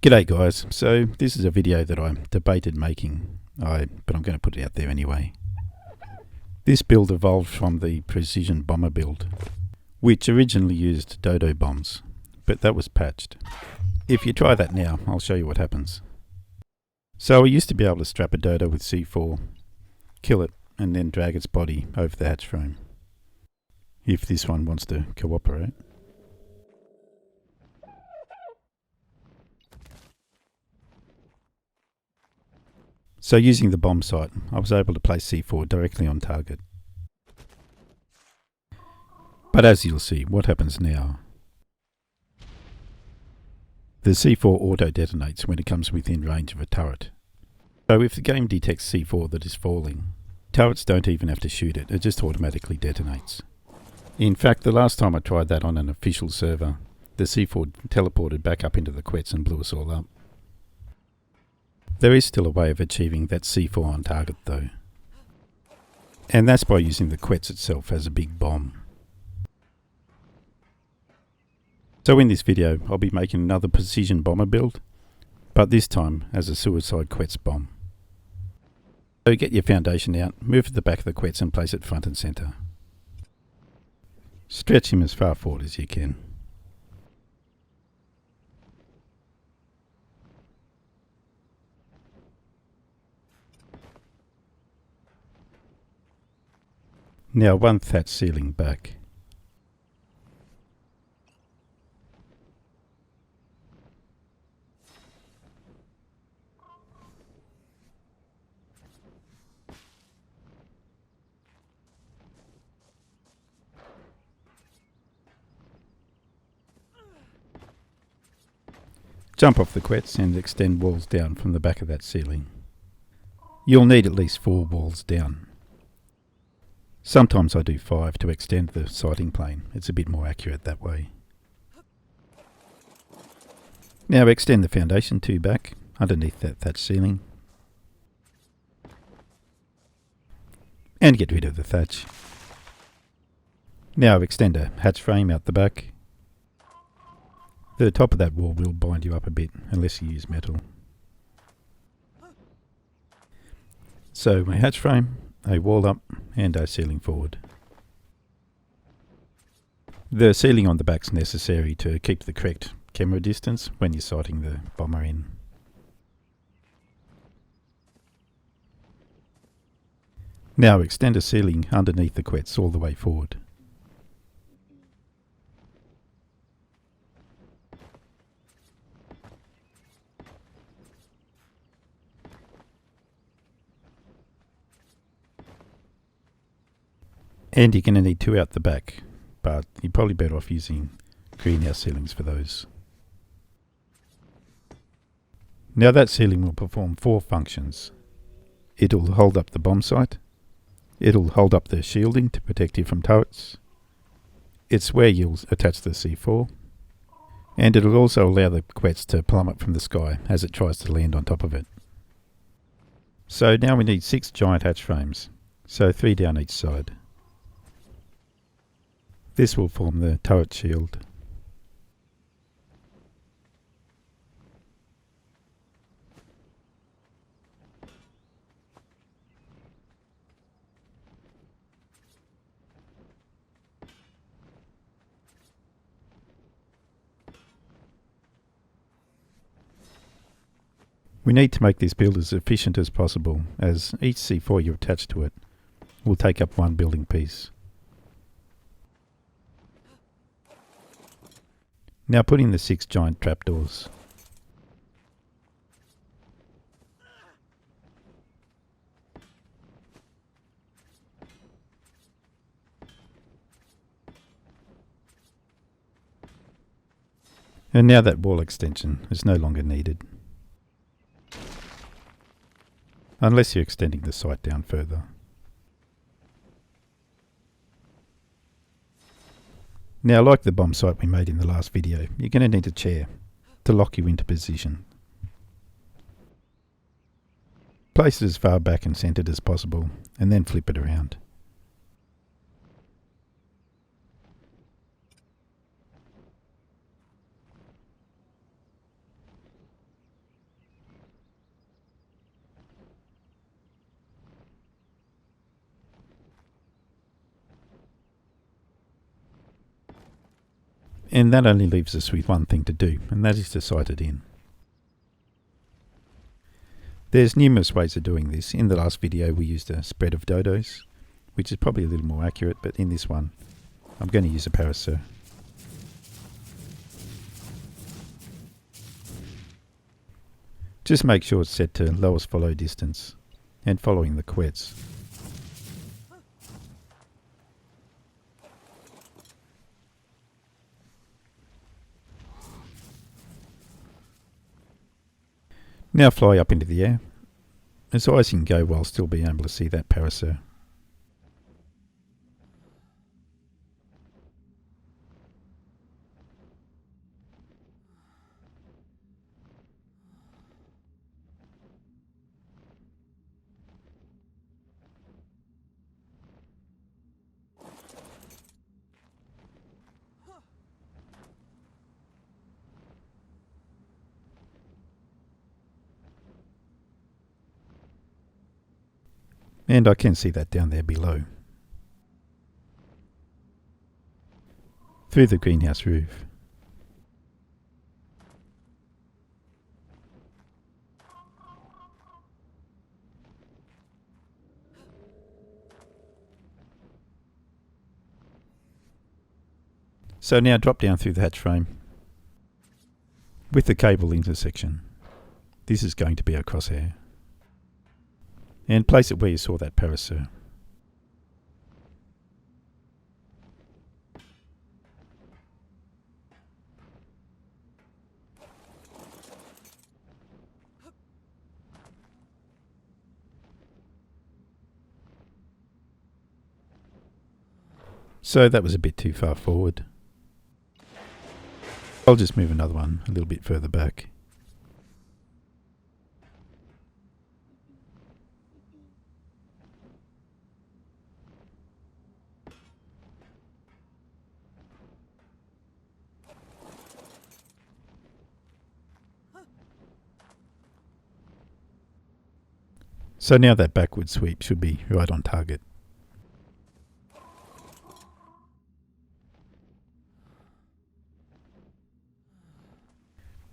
G'day guys, so this is a video that I debated making, but I'm going to put it out there anyway. This build evolved from the precision bomber build, which originally used dodo bombs, but that was patched. If you try that now, I'll show you what happens. So I used to be able to strap a dodo with C4, kill it, and then drag its body over the hatch frame, if this one wants to cooperate. So using the bomb sight, I was able to place C4 directly on target. But as you'll see, what happens now? The C4 auto-detonates when it comes within range of a turret. So if the game detects C4 that is falling, turrets don't even have to shoot it, it just automatically detonates. In fact, the last time I tried that on an official server, the C4 teleported back up into the Quetz and blew us all up. There is still a way of achieving that C4 on target though, and that's by using the Quetz itself as a big bomb. So in this video I'll be making another precision bomber build, but this time as a suicide Quetz bomb. So get your foundation out, move to the back of the Quetz and place it front and centre. Stretch him as far forward as you can. Now one thatch ceiling back. Jump off the Quetz and extend walls down from the back of that ceiling. You'll need at least 4 walls down. Sometimes I do 5 to extend the sighting plane, it's a bit more accurate that way. Now extend the foundation 2 back, underneath that thatch ceiling. And get rid of the thatch. Now extend a hatch frame out the back. The top of that wall will bind you up a bit, unless you use metal. So my hatch frame, a wall up and a ceiling forward. The ceiling on the back is necessary to keep the correct camera distance when you're sighting the bomber in. Now extend a ceiling underneath the Quetz all the way forward. And you're going to need 2 out the back, but you're probably better off using greenhouse ceilings for those. Now that ceiling will perform 4 functions. It'll hold up the bomb sight, it'll hold up the shielding to protect you from turrets, it's where you'll attach the C4, and it'll also allow the Quetz to plummet from the sky as it tries to land on top of it. So now we need 6 giant hatch frames, so 3 down each side. This will form the turret shield. We need to make this build as efficient as possible, as each C4 you attach to it will take up 1 building piece. Now put in the 6 giant trapdoors. And now that wall extension is no longer needed, unless you're extending the sight down further. Now, like the bomb sight we made in the last video, you're going to need a chair to lock you into position. Place it as far back and centered as possible, and then flip it around. And that only leaves us with one thing to do, and that is to sight it in. There's numerous ways of doing this. In the last video we used a spread of dodos, which is probably a little more accurate, but in this one I'm going to use a parasaur. Just make sure it's set to lowest follow distance and following the quetz. Now fly up into the air, as high as you can go while still being able to see that parasaur. And I can see that down there below, through the greenhouse roof. So now drop down through the hatch frame with the cable intersection. This is going to be our crosshair. And place it where you saw that parasaur. So that was a bit too far forward. I'll just move another one a little bit further back. So now that backward sweep should be right on target.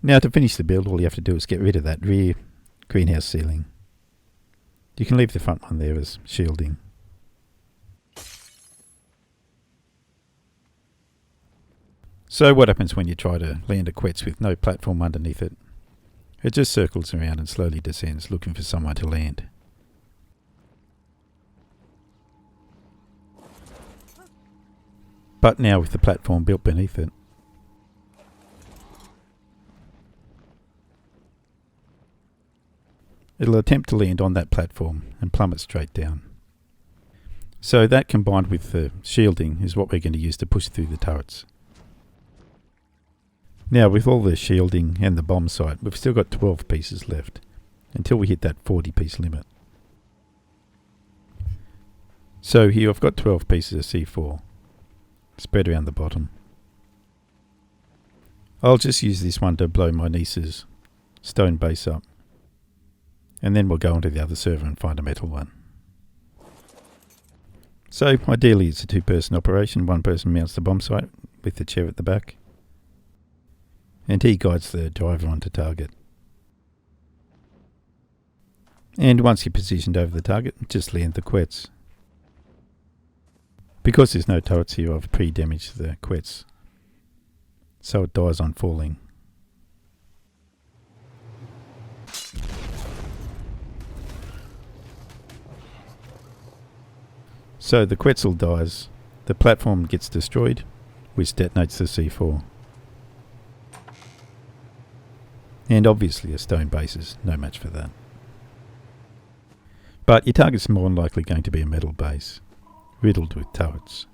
Now to finish the build, all you have to do is get rid of that rear greenhouse ceiling. You can leave the front one there as shielding. So what happens when you try to land a quetz with no platform underneath it? It just circles around and slowly descends, looking for somewhere to land. But now with the platform built beneath it, it'll attempt to land on that platform and plummet straight down. So that combined with the shielding is what we're going to use to push through the turrets. Now with all the shielding and the bomb sight, we've still got 12 pieces left until we hit that 40 piece limit. So here I've got 12 pieces of C4 spread around the bottom. I'll just use this one to blow my niece's stone base up, and then we'll go onto the other server and find a metal one. So ideally it's a two-person operation. One person mounts the bomb sight with the chair at the back, and he guides the driver onto target. And once you're positioned over the target, just land the quetz. Because there's no turrets here, I've pre-damaged the quetz, so it dies on falling. So the quetzal dies, the platform gets destroyed, which detonates the C4. And obviously a stone base is no match for that. But your target's more than likely going to be a metal base, riddled with turrets.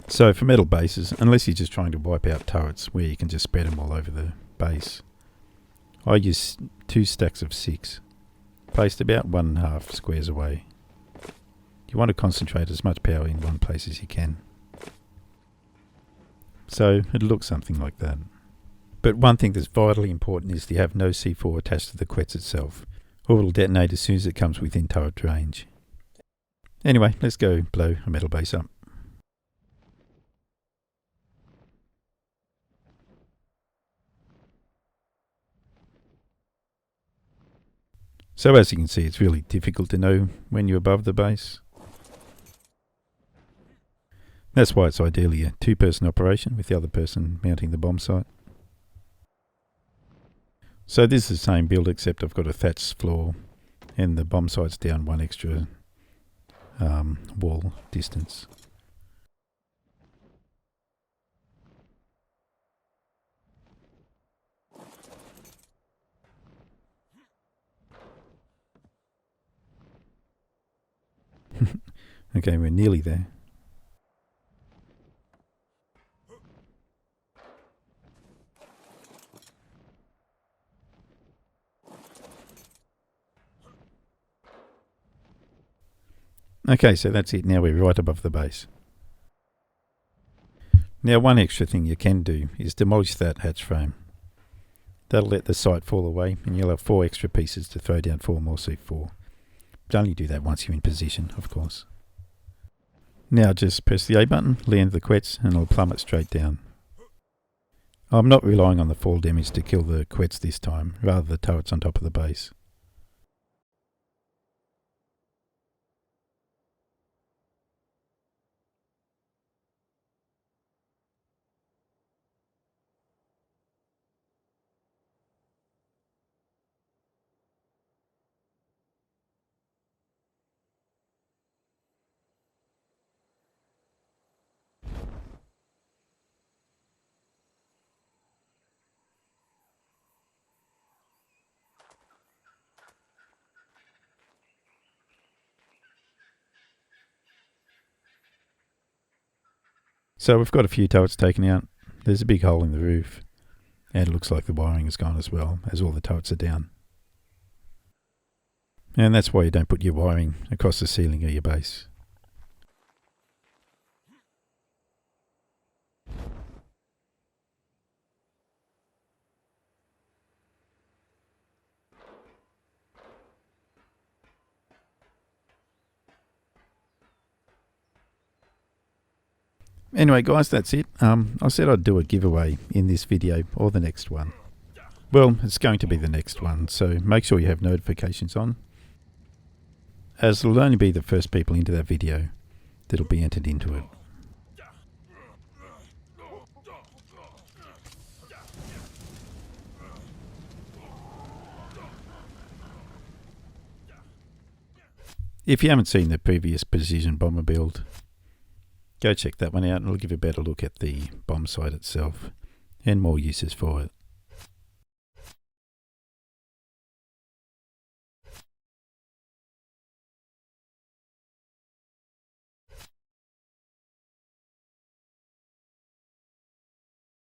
So for metal bases, unless you're just trying to wipe out turrets where you can just spread them all over the base, I use 2 stacks of 6, placed about 1.5 squares away. You want to concentrate as much power in one place as you can. So it'll look something like that. But one thing that's vitally important is to have no C4 attached to the quetz itself, or it'll detonate as soon as it comes within turret range. Anyway, let's go blow a metal base up. So as you can see, it's really difficult to know when you're above the base. That's why it's ideally a two-person operation with the other person mounting the bomb site. So this is the same build, except I've got a thatched floor and the bomb site's down one extra wall distance. Okay, we're nearly there. Okay, so that's it. Now we're right above the base. Now one extra thing you can do is demolish that hatch frame. That'll let the site fall away and you'll have 4 extra pieces to throw down 4 more C4. But only do that once you're in position, of course. Now just press the A button, land the Quetz, and it'll plummet straight down. I'm not relying on the fall damage to kill the Quetz this time, rather the turrets on top of the base. So we've got a few turrets taken out. There's a big hole in the roof, and it looks like the wiring is gone as well, as all the turrets are down. And that's why you don't put your wiring across the ceiling of your base. Anyway guys, that's it. I said I'd do a giveaway in this video or the next one. Well, it's going to be the next one, so make sure you have notifications on, as it'll only be the first people into that video that'll be entered into it. If you haven't seen the previous precision bomber build, go check that one out and it'll give you a better look at the bomb site itself and more uses for it.